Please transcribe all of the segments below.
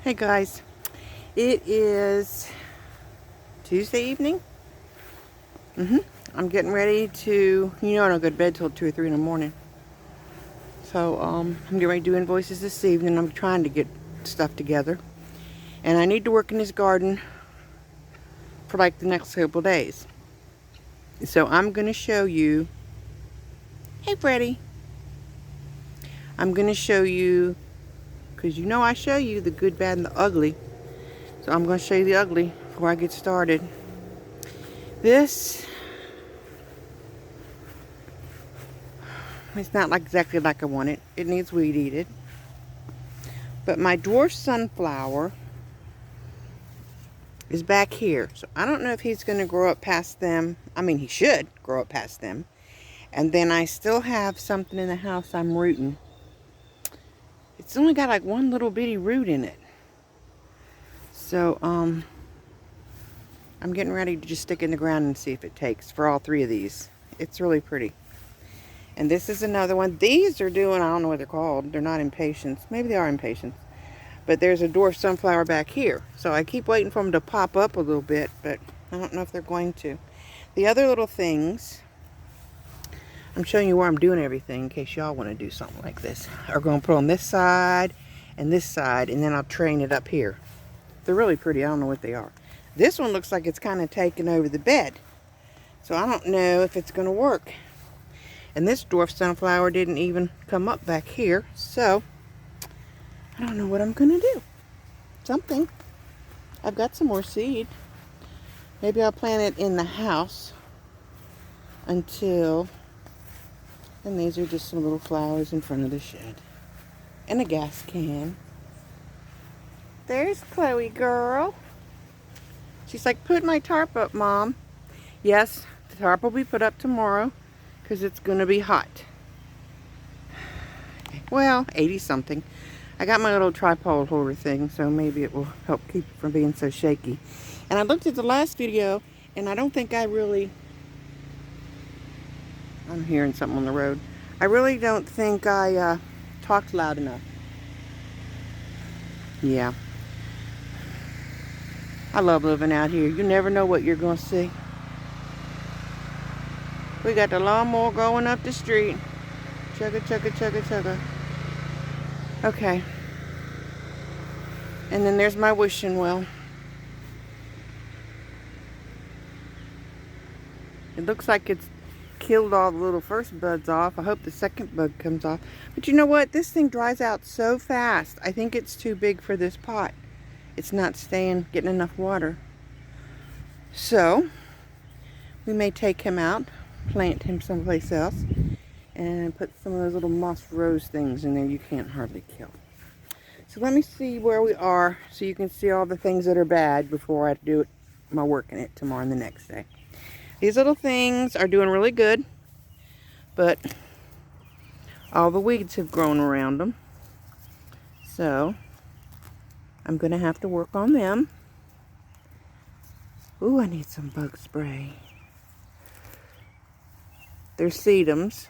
Hey guys, it is Tuesday evening. I'm getting ready to, I don't go to bed till 2 or 3 in the morning. So I'm getting ready to do invoices this evening. I'm trying to get stuff together. And I need to work in this garden for like the next couple days. So I'm going to show you, hey Freddie, I'm going to show you, because I show you the good, bad, and the ugly. So I'm going to show you the ugly before I get started. This, it's not exactly like I want it. It needs weed eated. But my dwarf sunflower is back here. So I don't know if he's going to grow up past them. I mean, he should grow up past them. And then I still have something in the house I'm rooting. It's only got like one little bitty root in it. So, I'm getting ready to just stick it in the ground and see if it takes for all three of these. It's really pretty. And this is another one. These are doing, I don't know what they're called. They're not impatiens. Maybe they are impatiens. But there's a dwarf sunflower back here. So I keep waiting for them to pop up a little bit, but I don't know if they're going to. The other little things, I'm showing you where I'm doing everything in case y'all want to do something like this. Are going to put on this side, and then I'll train it up here. They're really pretty. I don't know what they are. This one looks like it's kind of taking over the bed. So I don't know if it's going to work. And this dwarf sunflower didn't even come up back here. So I don't know what I'm going to do. Something. I've got some more seed. Maybe I'll plant it in the house until... And these are just some little flowers in front of the shed. And a gas can. There's Chloe girl. She's like, put my tarp up, Mom. Yes, the tarp will be put up tomorrow because it's going to be hot. Well, 80 something. I got my little tripod holder thing, so maybe it will help keep it from being so shaky. And I looked at the last video, and I don't think I'm hearing something on the road. I really don't think I talked loud enough. Yeah. I love living out here. You never know what you're going to see. We got the lawnmower going up the street. Chugga, chugga, chugga, chugga. Okay. And then there's my wishing well. It looks like it's killed all the little first buds off. I hope the second bud comes off. But you know what? This thing dries out so fast. I think it's too big for this pot. It's not getting enough water. So, we may take him out, plant him someplace else, and put some of those little moss rose things in there you can't hardly kill. So let me see where we are so you can see all the things that are bad before I do my work in it tomorrow and the next day. These little things are doing really good, but all the weeds have grown around them. So, I'm going to have to work on them. Ooh, I need some bug spray. They're sedums.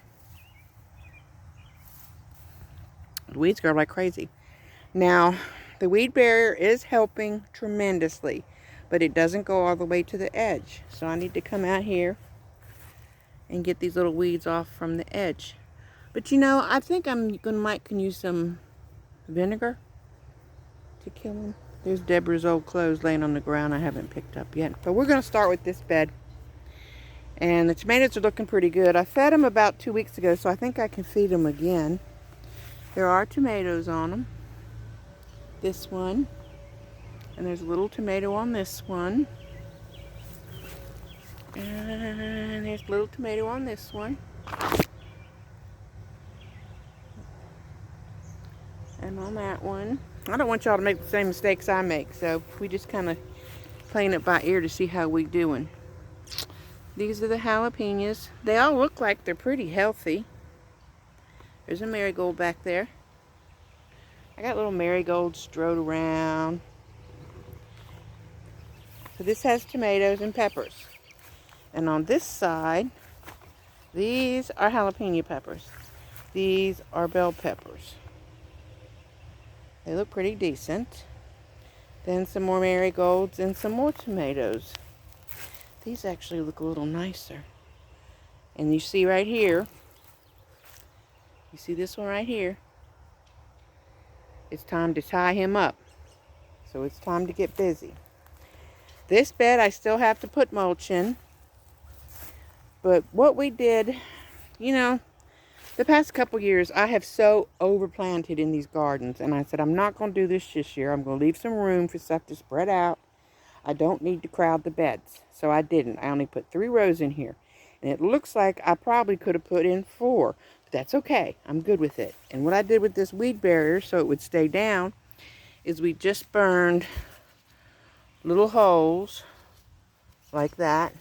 The weeds grow like crazy. Now, the weed barrier is helping tremendously, but it doesn't go all the way to the edge. So I need to come out here and get these little weeds off from the edge. But I think might can use some vinegar to kill them. There's Deborah's old clothes laying on the ground I haven't picked up yet. But we're going to start with this bed. And the tomatoes are looking pretty good. I fed them about 2 weeks ago, so I think I can feed them again. There are tomatoes on them. This one. And there's a little tomato on this one. And there's a little tomato on this one. And on that one. I don't want y'all to make the same mistakes I make, so we just kind of playing it by ear to see how we doing. These are the jalapenos. They all look like they're pretty healthy. There's a marigold back there. I got little marigolds strode around. So this has tomatoes and peppers. And on this side, these are jalapeno peppers. These are bell peppers. They look pretty decent. Then some more marigolds and some more tomatoes. These actually look a little nicer. And you see right here, you see this one right here? It's time to tie him up. So it's time to get busy. This bed I still have to put mulch in. But what we did, you know, the past couple years I have so overplanted in these gardens. And I said, I'm not going to do this year. I'm going to leave some room for stuff to spread out. I don't need to crowd the beds. So I didn't. I only put 3 rows in here. And it looks like I probably could have put in 4. But that's okay. I'm good with it. And what I did with this weed barrier so it would stay down is we just burned little holes like that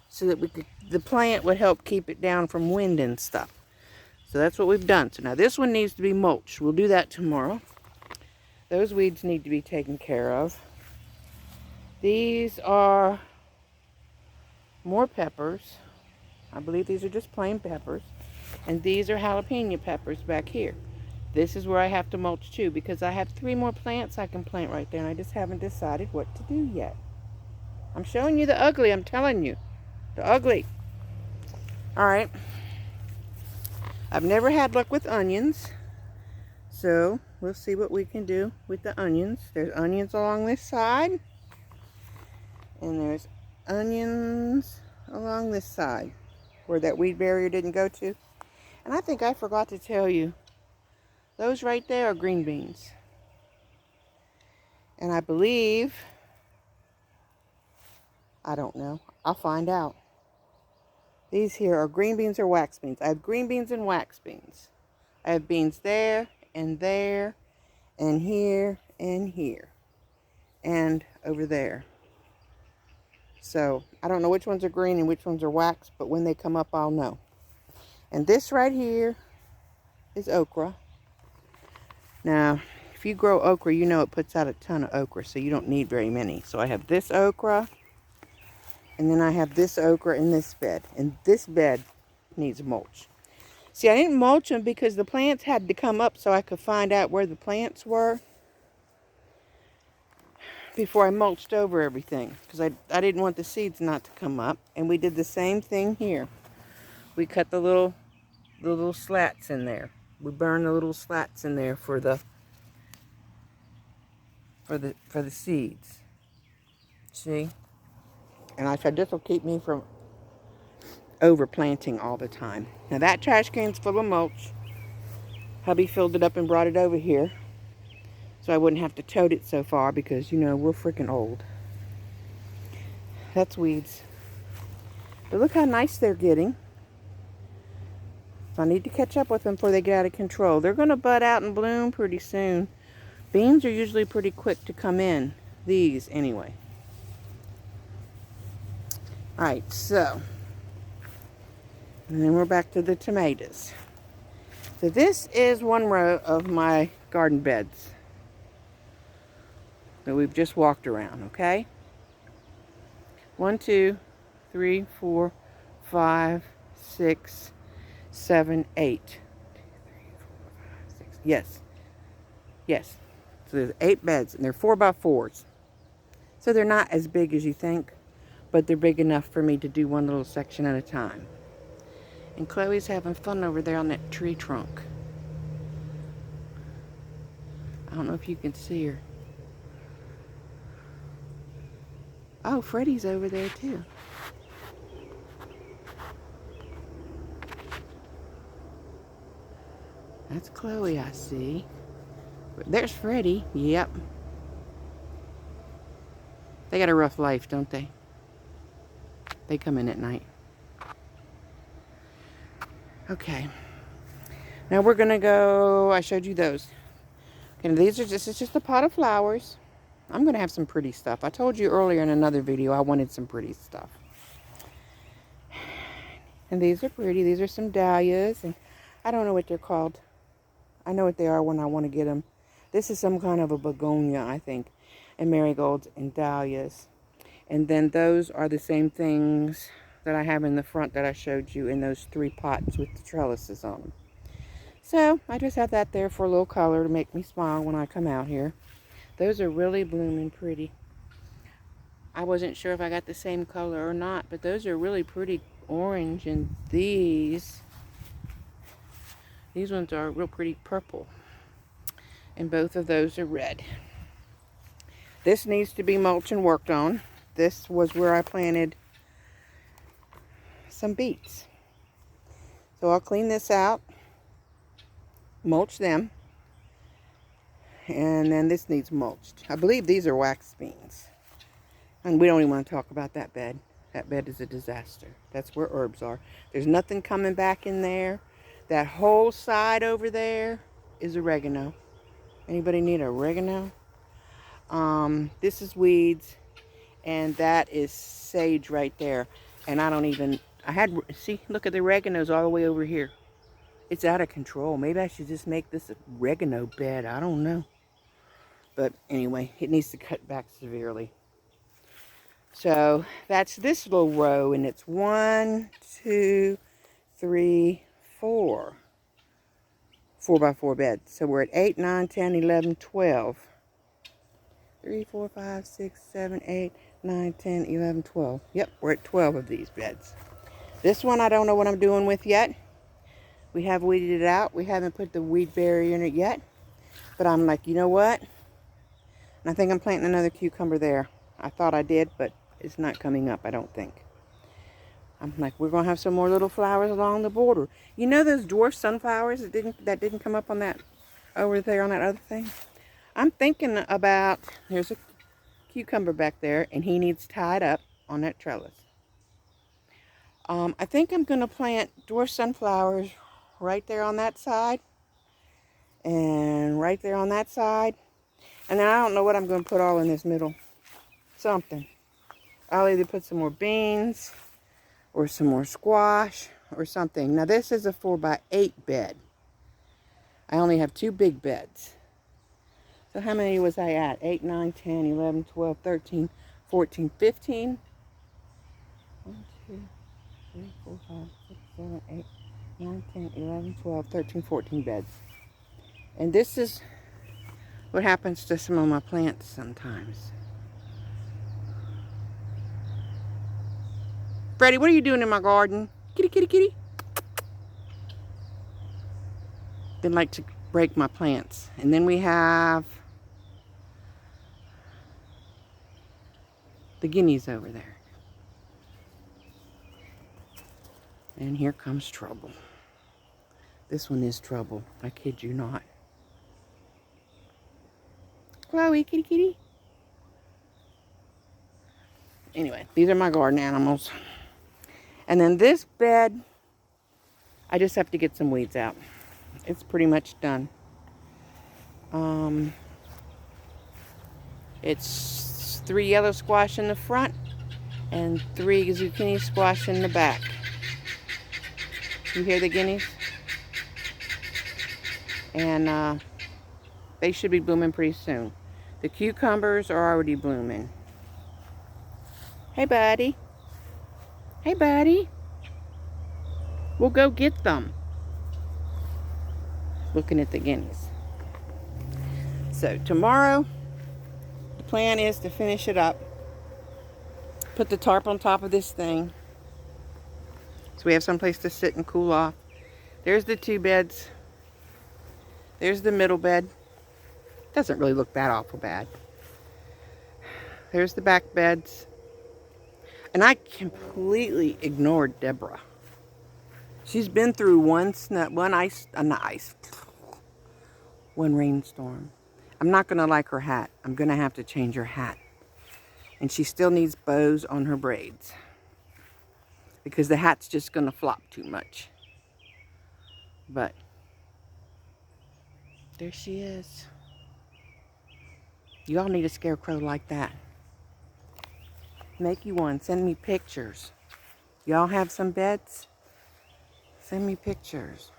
so that the plant would help keep it down from wind and stuff. So that's what we've done. So now this one needs to be mulched. We'll do that tomorrow. Those weeds need to be taken care of. These are more peppers. I believe these are just plain peppers. And these are jalapeno peppers back here. This is where I have to mulch too because I have 3 more plants I can plant right there and I just haven't decided what to do yet. I'm showing you the ugly, I'm telling you. The ugly. Alright. I've never had luck with onions. So we'll see what we can do with the onions. There's onions along this side. And there's onions along this side where that weed barrier didn't go to. And I think I forgot to tell you, those right there are green beans. And I believe, I don't know, I'll find out. These here are green beans or wax beans. I have green beans and wax beans. I have beans there and here and here and over there. So I don't know which ones are green and which ones are wax, but when they come up I'll know. And this right here is okra. Now, if you grow okra, you know it puts out a ton of okra, so you don't need very many. So I have this okra, and then I have this okra in this bed. And this bed needs mulch. See, I didn't mulch them because the plants had to come up so I could find out where the plants were before I mulched over everything. Because I didn't want the seeds not to come up. And we did the same thing here. We cut the little slats in there. We burned the little slats in there for the seeds. See? And I said this will keep me from overplanting all the time. Now that trash can's full of mulch. Hubby filled it up and brought it over here. So I wouldn't have to tote it so far because, you know, we're freaking old. That's weeds. But look how nice they're getting. So I need to catch up with them before they get out of control. They're going to bud out and bloom pretty soon. Beans are usually pretty quick to come in. These, anyway. Alright, so. And then we're back to the tomatoes. So this is one row of my garden beds that we've just walked around, okay? 1, 2, 3, 4, 5, 6, 7, 8. 2, 3, 4, 5, 6. Yes. Yes. So there's 8 beds, and they're 4x4s. So they're not as big as you think, but they're big enough for me to do one little section at a time. And Chloe's having fun over there on that tree trunk. I don't know if you can see her. Oh, Freddie's over there too. That's Chloe, I see. There's Freddie. Yep. They got a rough life, don't they? They come in at night. Okay. Now we're going to go... I showed you those. Okay, these are just... It's just a pot of flowers. I'm going to have some pretty stuff. I told you earlier in another video I wanted some pretty stuff. And these are pretty. These are some dahlias. And I don't know what they're called. I know what they are when I want to get them. This is some kind of a begonia, I think. And marigolds and dahlias. And then those are the same things that I have in the front that I showed you in those 3 pots with the trellises on them. So I just have that there for a little color to make me smile when I come out here. Those are really blooming pretty. I wasn't sure if I got the same color or not, but those are really pretty orange, and these ones are real pretty purple, and both of those are red. This needs to be mulched and worked on. This was where I planted some beets. So I'll clean this out, mulch them, and then this needs mulched. I believe these are wax beans. And we don't even want to talk about that bed. That bed is a disaster. That's where herbs are. There's nothing coming back in there. That whole side over there is oregano. Anybody need oregano? This is weeds, and that is sage right there. And I don't even, see, look at the oregano's all the way over here. It's out of control. Maybe I should just make this a oregano bed. I don't know. But anyway, it needs to cut back severely. So that's this little row, and it's 1, 2, 3, 4. 4x4 beds. So we're at 8, 9, 10, 11, 12. 3, 4, 5, 6, 7, 8, 9, 10, 11, 12. Yep, we're at 12 of these beds. This one I don't know what I'm doing with yet. We have weeded it out. We haven't put the weed barrier in it yet. But I'm like, you know what? And I think I'm planting another cucumber there. I thought I did, but it's not coming up, I don't think. I'm like, we're going to have some more little flowers along the border. You know those dwarf sunflowers that didn't come up on that, over there on that other thing? I'm thinking about, there's a cucumber back there, and he needs tied up on that trellis. I think I'm going to plant dwarf sunflowers right there on that side, and right there on that side. And then I don't know what I'm going to put all in this middle. Something. I'll either put some more beans, or some more squash, or something. Now this is a 4x8 bed. I only have 2 big beds. So how many was I at? 8, 9, 10, 11, 12, 13, 14, 15. 1, 2, 3, 4, 5, 6, 7, 8, 9, 10, 11, 12, 13, 14 beds. And this is what happens to some of my plants sometimes. Freddie, what are you doing in my garden? Kitty, kitty, kitty. They like to break my plants. And then we have the guineas over there. And here comes trouble. This one is trouble. I kid you not. Chloe, kitty, kitty. Anyway, these are my garden animals. And then this bed, I just have to get some weeds out. It's pretty much done. It's 3 yellow squash in the front and 3 zucchini squash in the back. You hear the guineas? And they should be blooming pretty soon. The cucumbers are already blooming. Hey, buddy. Hey, buddy. We'll go get them. Looking at the guineas. So tomorrow, the plan is to finish it up. Put the tarp on top of this thing, so we have someplace to sit and cool off. There's the 2 beds. There's the middle bed. Doesn't really look that awful bad. There's the back beds. And I completely ignored Deborah. She's been through one rainstorm. I'm not going to like her hat. I'm going to have to change her hat. And she still needs bows on her braids, because the hat's just going to flop too much. But there she is. You all need a scarecrow like that. Make you one. Send me pictures. Y'all have some beds? Send me pictures.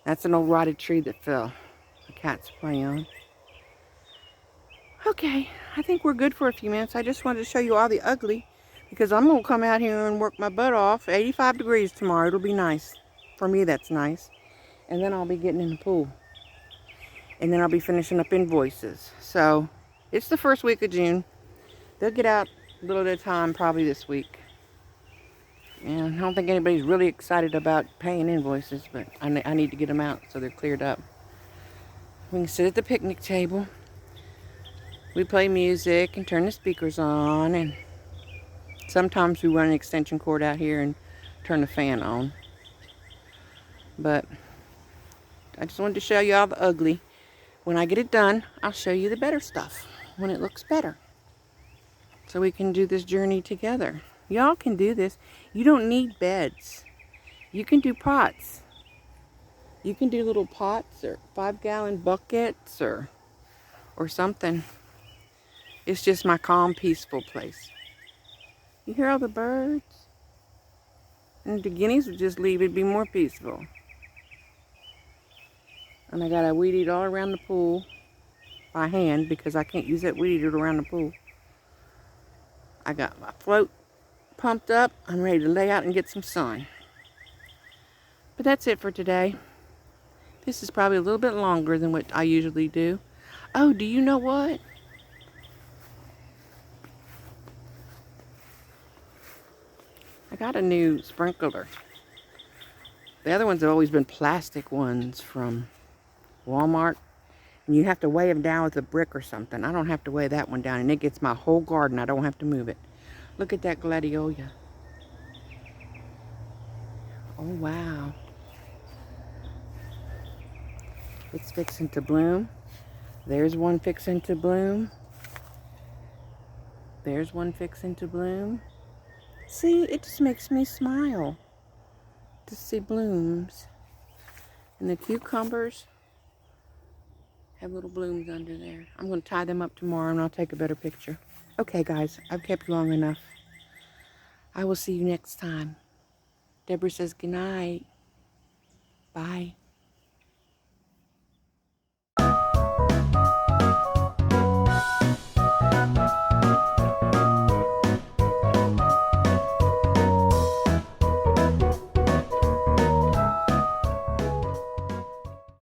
That's an old rotted tree that fell. The cat's playing on. Okay, I think we're good for a few minutes. I just wanted to show you all the ugly, because I'm going to come out here and work my butt off. 85 degrees tomorrow. It'll be nice. For me, that's nice. And then I'll be getting in the pool. And then I'll be finishing up invoices. So it's the first week of June. They'll get out a little at a time probably this week. And I don't think anybody's really excited about paying invoices, but I need to get them out so they're cleared up. We can sit at the picnic table. We play music and turn the speakers on, and sometimes we run an extension cord out here and turn the fan on. But I just wanted to show you all the ugly. When I get it done, I'll show you the better stuff when it looks better. So we can do this journey together. Y'all can do this. You don't need beds. You can do pots. You can do little pots or 5-gallon buckets or something. It's just my calm, peaceful place. You hear all the birds? And the guineas would just leave. It'd be more peaceful. And I got a weed eater all around the pool by hand because I can't use that weed eater around the pool. I got my float pumped up. I'm ready to lay out and get some sun. But that's it for today. This is probably a little bit longer than what I usually do. Oh, do you know what? I got a new sprinkler. The other ones have always been plastic ones from Walmart. And you have to weigh them down with a brick or something. I don't have to weigh that one down. And it gets my whole garden. I don't have to move it. Look at that gladiola. Oh, wow. It's fixing to bloom. There's one fixing to bloom. There's one fixing to bloom. See, it just makes me smile to see blooms. And the cucumbers have little blooms under there. I'm going to tie them up tomorrow and I'll take a better picture. Okay, guys, I've kept you long enough. I will see you next time. Deborah says goodnight. Bye.